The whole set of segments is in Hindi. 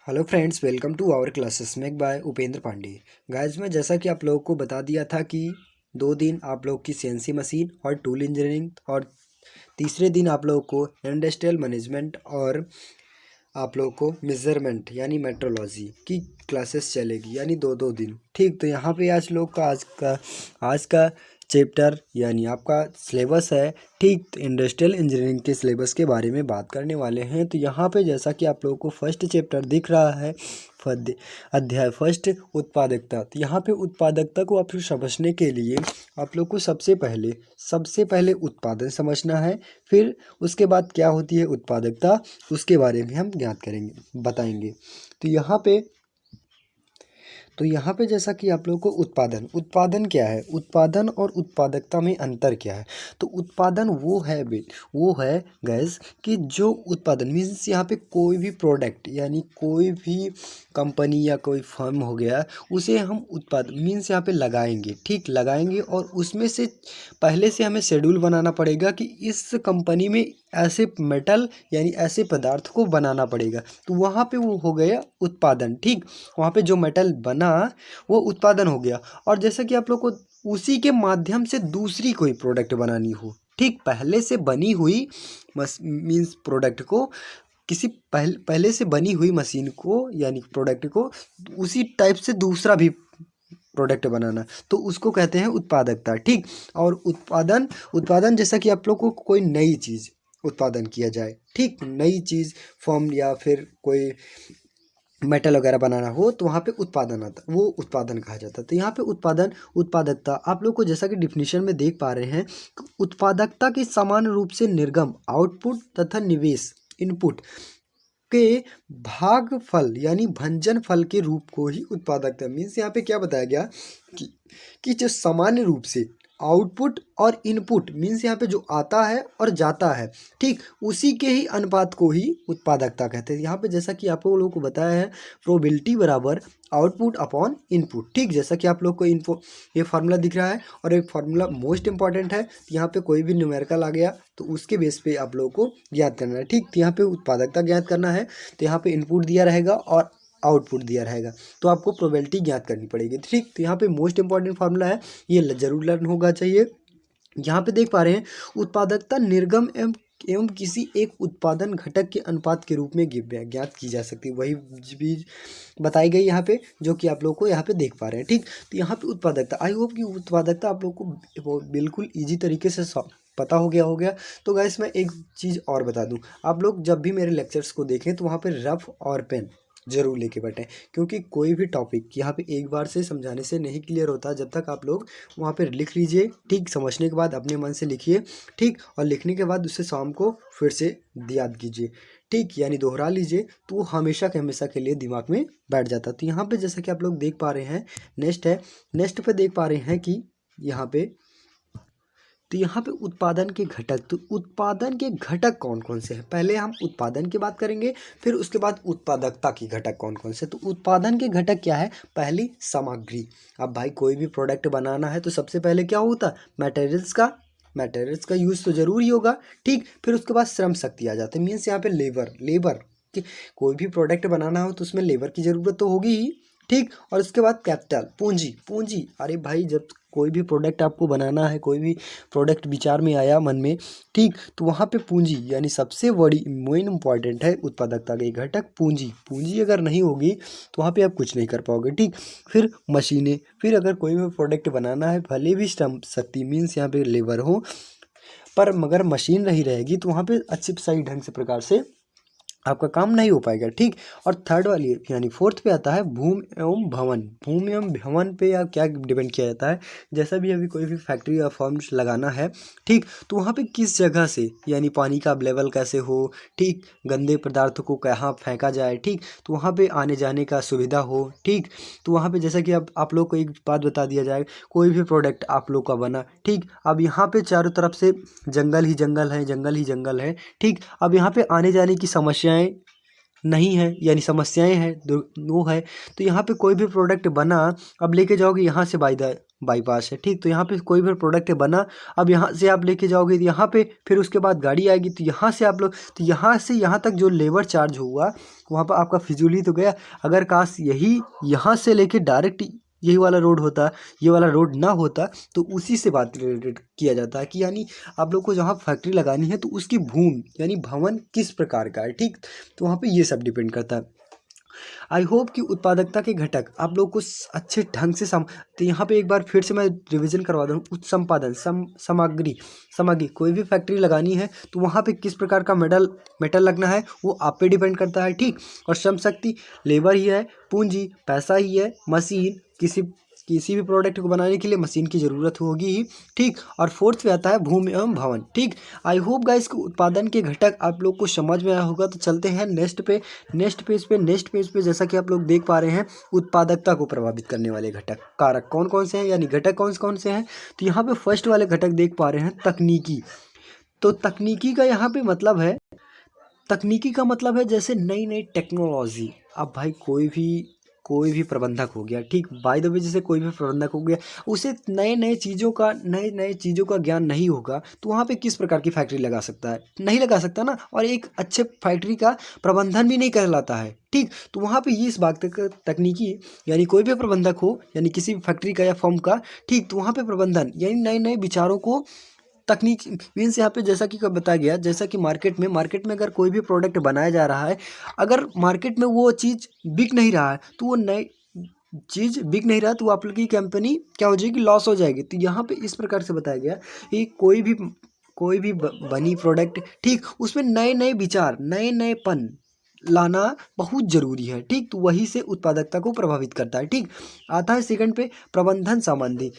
Hello friends, welcome to our classes make by Upendra Pandey. Guys, मैं जैसा कि आप लोगों को बता दिया था कि 2 दिन आप लोग की सीएनसी मशीन और टूल इंजीनियरिंग और तीसरे दिन आप लोगों को इंडस्ट्रियल मैनेजमेंट और आप लोगों को मेजरमेंट यानी मेट्रोलॉजी की क्लासेस चलेगी, यानी 2-2 दिन। ठीक, तो यहाँ पे आज का चैप्टर यानी आपका सिलेबस है। ठीक, तो इंडस्ट्रियल इंजीनियरिंग के सिलेबस के बारे में बात करने वाले हैं। तो यहाँ पे जैसा कि आप लोगों को फर्स्ट चैप्टर दिख रहा है, अध्याय फर्स्ट, उत्पादकता। तो यहाँ पे उत्पादकता को आप समझने के लिए आप लोग को सबसे पहले उत्पादन समझना है। फिर उसके बाद क्या होती है उत्पादकता, उसके बारे में हम ज्ञात करेंगे, बताएंगे। तो यहाँ पे जैसा कि आप लोगों को उत्पादन क्या है, उत्पादन और उत्पादकता में अंतर क्या है। तो उत्पादन वो है गैस कि जो उत्पादन मीन्स यहाँ पे कोई भी प्रोडक्ट यानी कोई भी कंपनी या कोई फर्म हो गया, उसे हम उत्पाद मीन्स यहाँ पे लगाएंगे। ठीक, लगाएंगे और उसमें से पहले से हमें शेड्यूल बनाना पड़ेगा कि इस कंपनी में ऐसे मेटल यानी ऐसे पदार्थ को बनाना पड़ेगा। तो वहाँ पे वो हो गया उत्पादन। ठीक, वहाँ पे जो मेटल बना वो उत्पादन हो गया। और जैसा कि आप लोग को उसी के माध्यम से दूसरी कोई प्रोडक्ट बनानी हो, ठीक, पहले से बनी हुई मीन्स प्रोडक्ट को पहले से बनी हुई मशीन को यानी प्रोडक्ट को उसी टाइप से दूसरा भी प्रोडक्ट बनाना, तो उसको कहते हैं उत्पादकता। ठीक, और उत्पादन जैसा कि आप लोग को कोई नई चीज़ उत्पादन किया जाए, ठीक, नई चीज़ फॉर्म या फिर कोई मेटल वगैरह बनाना हो तो वहाँ पे उत्पादन आता, वो उत्पादन कहा जाता है। तो यहाँ पे उत्पादकता आप लोग को जैसा कि डिफिनीशन में देख पा रहे हैं, उत्पादकता की समान रूप से निर्गम आउटपुट तथा निवेश इनपुट के भागफल यानी भंजन फल के रूप को ही उत्पादकता मीन्स यहाँ पे क्या बताया गया कि कि जो सामान्य रूप से आउटपुट और इनपुट मीन्स यहाँ पे जो आता है और जाता है, ठीक, उसी के ही अनुपात को ही उत्पादकता कहते हैं। यहाँ पे जैसा कि आप लोगों को बताया है, प्रोबेबिलिटी बराबर आउटपुट अपॉन इनपुट। ठीक, जैसा कि आप लोग को ये फार्मूला दिख रहा है और एक फार्मूला मोस्ट इंपॉर्टेंट है। यहाँ पे कोई भी न्यूमेरिकल आ गया तो उसके बेस पे आप लोगों को ज्ञात करना है। ठीक, तो यहाँ पे उत्पादकता ज्ञात करना है, तो यहाँ पे इनपुट दिया रहेगा और आउटपुट दिया रहेगा, तो आपको प्रोबेबिलिटी ज्ञात करनी पड़ेगी। ठीक, तो यहाँ पे मोस्ट इंपॉर्टेंट फार्मूला है, ये जरूर लर्न होगा चाहिए। यहाँ पे देख पा रहे हैं उत्पादकता निर्गम एवं किसी एक उत्पादन घटक के अनुपात के रूप में ज्ञात की जा सकती है। वही चीज बताई गई यहाँ पे जो कि आप लोग को यहाँ पे देख पा रहे हैं। ठीक, तो यहाँ पे उत्पादकता, आई होप कि उत्पादकता आप लोग को बिल्कुल ईजी तरीके से पता हो गया। तो गाइस, मैं एक चीज़ और बता दूं, आप लोग जब भी मेरे लेक्चर्स को देखें तो वहाँ पे रफ और पेन जरूर लेके बैठें, क्योंकि कोई भी टॉपिक यहाँ पे एक बार से समझाने से नहीं क्लियर होता। जब तक आप लोग वहाँ पे लिख लीजिए, ठीक, समझने के बाद अपने मन से लिखिए, ठीक, और लिखने के बाद उसे शाम को फिर से याद कीजिए, ठीक, यानी दोहरा लीजिए, तो वो हमेशा के हमेशा के लिए दिमाग में बैठ जाता। तो यहाँ पे जैसा कि आप लोग देख पा रहे हैं, नेक्स्ट पे देख पा रहे हैं कि यहाँ पे उत्पादन के घटक, तो उत्पादन के घटक कौन कौन से हैं, पहले हम उत्पादन की बात करेंगे, फिर उसके बाद उत्पादकता की घटक कौन कौन से। तो उत्पादन के घटक क्या है, पहली सामग्री। अब भाई कोई भी प्रोडक्ट बनाना है तो सबसे पहले क्या होता है, मटेरियल्स का यूज़ तो जरूरी होगा। ठीक, फिर उसके बाद श्रम शक्ति आ जाती है, मीन्स यहाँ पे लेबर कि कोई भी प्रोडक्ट बनाना हो तो उसमें लेबर की ज़रूरत तो होगी ही। ठीक, और उसके बाद कैपिटल, पूंजी। अरे भाई, जब कोई भी प्रोडक्ट आपको बनाना है, कोई भी प्रोडक्ट विचार में आया मन में, ठीक, तो वहाँ पे पूंजी यानी सबसे बड़ी मेन इंपॉर्टेंट है उत्पादकता का घटक पूंजी अगर नहीं होगी तो वहाँ पे आप कुछ नहीं कर पाओगे। ठीक, फिर मशीनें, फिर अगर कोई भी प्रोडक्ट बनाना है, भले भी श्रम शक्ति मीन्स यहाँ पे लेबर हो, पर मगर मशीन नहीं रहेगी तो वहाँ पे अच्छे सही ढंग से प्रकार से आपका काम नहीं हो पाएगा। ठीक, और थर्ड वाली यानी फोर्थ पे आता है भूमि एवं भवन पे या क्या डिपेंड किया जाता है, जैसा भी अभी कोई भी फैक्ट्री या फर्म्स लगाना है, ठीक, तो वहाँ पे किस जगह से यानी पानी का लेवल कैसे हो, ठीक, गंदे पदार्थों को कहाँ फेंका जाए, ठीक, तो वहाँ पे आने जाने का सुविधा हो। ठीक, तो वहाँ पे जैसा कि अब आप लोग को एक बात बता दिया जाए, कोई भी प्रोडक्ट आप लोग का बना, ठीक, अब यहाँ पे चारों तरफ से जंगल ही जंगल है। ठीक, अब यहाँ पे आने जाने की समस्याएं नहीं है यानी समस्याएं हैं वो है। तो यहाँ पे कोई भी प्रोडक्ट बना, अब लेके जाओगे यहाँ से बाईपास है, ठीक। तो यहाँ पे कोई भी प्रोडक्ट बना, अब यहाँ से आप लेके जाओगे यहाँ पे, फिर उसके बाद गाड़ी आएगी, तो यहाँ से आप लोग, तो यहाँ से यहाँ तक जो लेबर चार्ज हुआ वहाँ पर आपका फिजूल ही तो गया। अगर काश यही यहाँ से लेके डायरेक्ट यही वाला रोड होता, ये वाला रोड ना होता, तो उसी से बात रिलेटेड किया जाता है कि यानी आप लोग को जहाँ फैक्ट्री लगानी है तो उसकी भूमि यानी भवन किस प्रकार का है, ठीक। तो वहाँ पे ये सब डिपेंड करता है। आई होप कि उत्पादकता के घटक आप लोग को अच्छे ढंग से तो यहाँ पे एक बार फिर से मैं रिवीजन करवा दूँ। उत्संपादन सामग्री कोई भी फैक्ट्री लगानी है तो वहाँ पे किस प्रकार का मेटल लगना है वो आप पे डिपेंड करता है, ठीक। और श्रम शक्ति लेबर ही है, पूंजी पैसा ही है, मशीन किसी भी प्रोडक्ट को बनाने के लिए मशीन की ज़रूरत होगी ही, ठीक। और फोर्थ पे आता है भूमि एवं भवन, ठीक। आई होप गाइस को उत्पादन के घटक आप लोग को समझ में आया होगा। तो चलते हैं नेक्स्ट पेज पे जैसा कि आप लोग देख पा रहे हैं, उत्पादकता को प्रभावित करने वाले घटक कारक कौन कौन से हैं यानी घटक कौन कौन से हैं। तो यहाँ पे फर्स्ट वाले घटक देख पा रहे हैं तकनीकी। तो तकनीकी का यहाँ पे मतलब है, तकनीकी का मतलब है जैसे नई नई टेक्नोलॉजी। अब भाई कोई भी प्रबंधक हो गया, ठीक। बाय द वे जैसे कोई भी प्रबंधक हो गया, उसे नए नए चीज़ों का ज्ञान नहीं होगा तो वहाँ पे किस प्रकार की फैक्ट्री लगा सकता है, नहीं लगा सकता ना। और एक अच्छे फैक्ट्री का प्रबंधन भी नहीं कहलाता है, ठीक। तो वहाँ पे ये इस बात तक तकनीकी यानी कोई भी प्रबंधक हो यानी किसी भी फैक्ट्री का या फर्म का, ठीक। तो वहाँ पे प्रबंधन यानी नए नए विचारों को तकनीक मीन्स यहाँ पे जैसा कि बताया गया, जैसा कि मार्केट में अगर कोई भी प्रोडक्ट बनाया जा रहा है, अगर मार्केट में वो चीज़ बिक नहीं रहा है तो वो नई चीज़ बिक नहीं रहा तो आप लोग की कंपनी क्या हो जाएगी, लॉस हो जाएगी। तो यहाँ पे इस प्रकार से बताया गया कि कोई भी बनी प्रोडक्ट, ठीक, उसमें नए नए विचार नए नएपन लाना बहुत ज़रूरी है, ठीक। तो वही से उत्पादकता को प्रभावित करता है, ठीक। आता है सेकंड पे प्रबंधन संबंधी।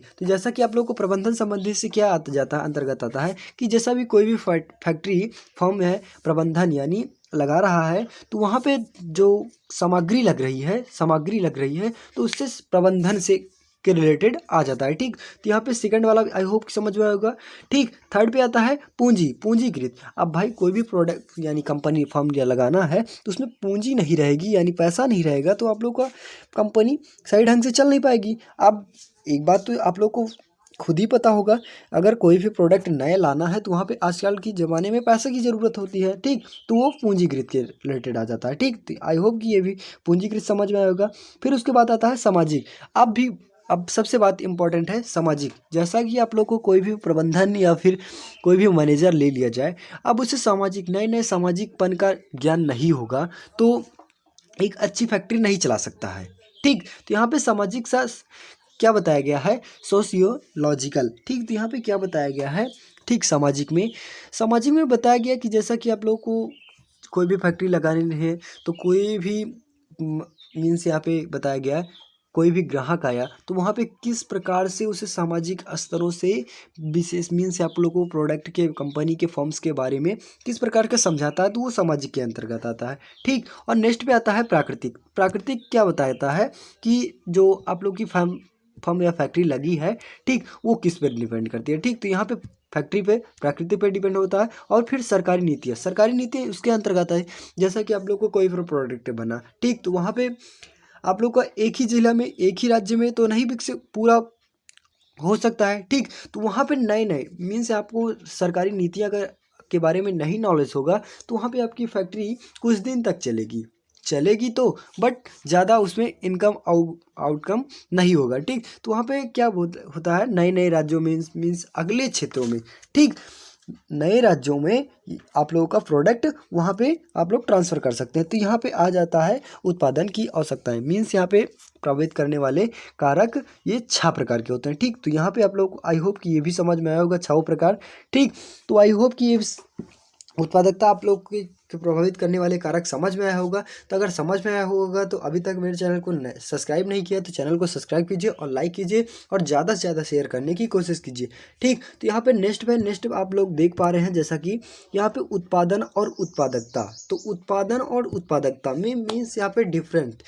तो जैसा कि आप लोग को प्रबंधन संबंधी से क्या आता जाता है, अंतर्गत आता है कि जैसा भी कोई भी फैक्ट्री फर्म है प्रबंधन यानी लगा रहा है, तो वहाँ पे जो सामग्री लग रही है तो उससे प्रबंधन से के रिलेटेड आ जाता है, ठीक। तो यहाँ पे सेकंड वाला आई होप समझ में आया होगा, ठीक। थर्ड पे आता है पूंजीकृत। अब भाई कोई भी प्रोडक्ट यानी कंपनी फर्म या लगाना है तो उसमें पूंजी नहीं रहेगी यानी पैसा नहीं रहेगा तो आप लोग का कंपनी सही ढंग से चल नहीं पाएगी। अब एक बात तो आप लोग को खुद ही पता होगा, अगर कोई भी प्रोडक्ट नए लाना है तो वहाँ पे आजकल की ज़माने में पैसे की ज़रूरत होती है, ठीक। तो वो पूंजीकृत के रिलेटेड आ जाता है, ठीक। तो आई होप कि ये भी पूंजीकृत समझ में आया होगा। फिर उसके बाद आता है सामाजिक। अब सबसे बात इम्पॉर्टेंट है सामाजिक। जैसा कि आप लोग को कोई भी प्रबंधन या फिर कोई भी मैनेजर ले लिया जाए, अब उसे नए नए सामाजिकपन का ज्ञान नहीं होगा तो एक अच्छी फैक्ट्री नहीं चला सकता है, ठीक। तो यहाँ पे सामाजिक सा क्या बताया गया है, सोशियोलॉजिकल, ठीक। तो यहाँ पे क्या बताया गया है, ठीक। सामाजिक में बताया गया कि जैसा कि आप लोग को कोई भी फैक्ट्री लगानी है तो कोई भी मीन्स यहाँ पे बताया गया है कोई भी ग्राहक आया तो वहाँ पे किस प्रकार से उसे सामाजिक स्तरों से विशेष मीन्स आप लोग को प्रोडक्ट के कंपनी के फर्म्स के बारे में किस प्रकार का समझाता है तो वो सामाजिक के अंतर्गत आता है, ठीक। और नेक्स्ट पे आता है प्राकृतिक क्या बताता है कि जो आप लोग की फर्म या फैक्ट्री लगी है, ठीक, वो किस पे डिपेंड करती है, ठीक। तो यहाँ पे फैक्ट्री पे प्रकृति पे डिपेंड होता है। और फिर सरकारी नीतियाँ उसके अंतर्गत है। जैसा कि आप लोग को कोई भी प्रोडक्ट बना, ठीक, तो वहाँ पे आप लोग का एक ही जिला में एक ही राज्य में तो नहीं बिक पूरा हो सकता है, ठीक। तो वहाँ पे नए नए मीन्स आपको सरकारी नीतियाँ के बारे में नहीं नॉलेज होगा तो वहाँ पे आपकी फैक्ट्री कुछ दिन तक चलेगी तो बट ज़्यादा उसमें इनकम आउटकम नहीं होगा, ठीक। तो वहाँ पे क्या होता है नए नए राज्यों में मीन्स अगले क्षेत्रों में, ठीक, नए राज्यों में आप लोगों का प्रोडक्ट वहाँ पे आप लोग ट्रांसफ़र कर सकते हैं। तो यहाँ पे आ जाता है उत्पादन की आवश्यकताएं मीन्स यहाँ पे प्रभावित करने वाले कारक ये 6 प्रकार के होते हैं, ठीक। तो यहाँ पे आप लोग आई होप कि ये भी समझ में आया होगा 6 प्रकार, ठीक। तो आई होप कि ये उत्पादकता आप लोग के प्रभावित करने वाले कारक समझ में आया होगा। तो अगर समझ में आया होगा तो अभी तक मेरे चैनल को सब्सक्राइब नहीं किया तो चैनल को सब्सक्राइब कीजिए और लाइक कीजिए और ज़्यादा से ज़्यादा शेयर करने की कोशिश कीजिए, ठीक। तो यहाँ पे नेक्स्ट आप लोग देख पा रहे हैं जैसा कि यहाँ पे उत्पादन और उत्पादकता। तो उत्पादन और उत्पादकता में मीन्स यहाँ पे डिफरेंट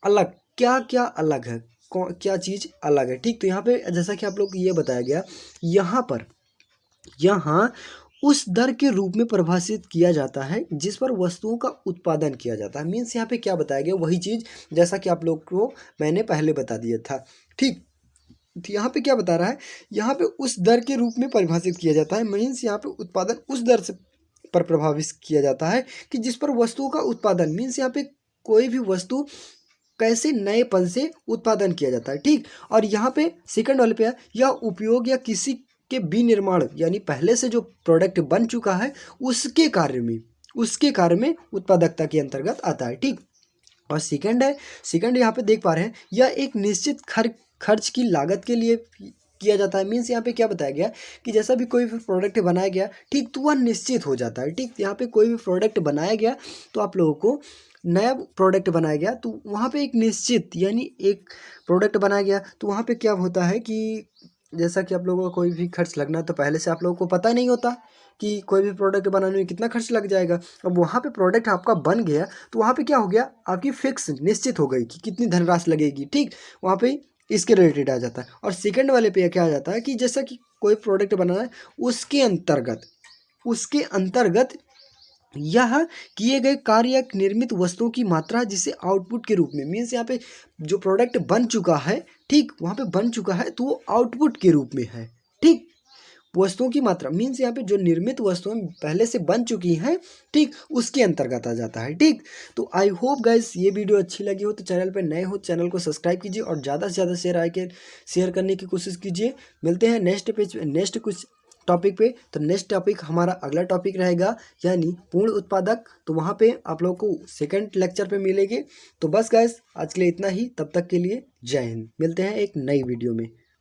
अलग क्या क्या अलग है, क्या चीज़ अलग है, ठीक। तो यहाँ पे जैसा कि आप लोग को ये बताया गया यहाँ उस दर के रूप में परिभाषित किया जाता है जिस पर वस्तुओं का उत्पादन किया जाता है। मीन्स यहाँ पे क्या बताया गया, वही चीज़ जैसा कि आप लोग को मैंने पहले बता दिया था। ठीक, तो यहाँ पे क्या बता रहा है, यहाँ पे उस दर के रूप में परिभाषित किया जाता है। मीन्स यहाँ पे उत्पादन उस दर से पर प्रभावित किया जाता है कि जिस पर वस्तुओं का उत्पादन, मीन्स यहाँ पे कोई भी वस्तु कैसे नएपन से उत्पादन किया जाता है। ठीक, और यहाँ पे सेकंड वाले पे है या उपयोग या किसी के विनिर्माण, यानी पहले से जो प्रोडक्ट बन चुका है उसके कार्य में उत्पादकता के अंतर्गत आता है। ठीक, और सेकंड यहाँ पे देख पा रहे हैं, यह एक निश्चित खर्च की लागत के लिए किया जाता है। मीन्स यहाँ पे क्या बताया गया कि जैसा भी कोई भी प्रोडक्ट बनाया गया, ठीक, तो वह निश्चित हो जाता है। ठीक, यहाँ पे कोई भी प्रोडक्ट बनाया गया तो आप लोगों को नया प्रोडक्ट बनाया गया तो वहाँ पे एक निश्चित, यानी एक प्रोडक्ट बनाया गया तो वहाँ पे क्या होता है कि जैसा कि आप लोगों को कोई भी खर्च लगना तो पहले से आप लोगों को पता नहीं होता कि कोई भी प्रोडक्ट बनाने में कितना खर्च लग जाएगा। अब वहाँ पे प्रोडक्ट आपका बन गया तो वहाँ पे क्या हो गया, आपकी फिक्स निश्चित हो गई कि कितनी धनराशि लगेगी। ठीक, वहाँ पे इसके रिलेटेड आ जाता है। और सेकंड वाले पे क्या आ जाता है कि जैसा कि कोई प्रोडक्ट बनाना है उसके अंतर्गत यह किए गए कार्य या निर्मित वस्तुओं की मात्रा जिसे आउटपुट के रूप में, मीन्स यहाँ पे जो प्रोडक्ट बन चुका है, ठीक, वहाँ पे बन चुका है तो वो आउटपुट के रूप में है। ठीक, वस्तुओं की मात्रा मीन्स यहाँ पे जो निर्मित वस्तुएं पहले से बन चुकी हैं, ठीक, उसके अंतर्गत आ जाता है। ठीक, तो आई होप गाइस ये वीडियो अच्छी लगी हो तो चैनल पे नए हो चैनल को सब्सक्राइब कीजिए और ज़्यादा से ज़्यादा शेयर करने की कोशिश कीजिए। मिलते हैं नेक्स्ट कुछ टॉपिक पे। तो नेक्स्ट टॉपिक हमारा अगला टॉपिक रहेगा यानी पूर्ण उत्पादक, तो वहाँ पे आप लोगों को सेकंड लेक्चर पे मिलेंगे। तो बस गाइस आज के लिए इतना ही, तब तक के लिए जय हिंद। मिलते हैं एक नई वीडियो में।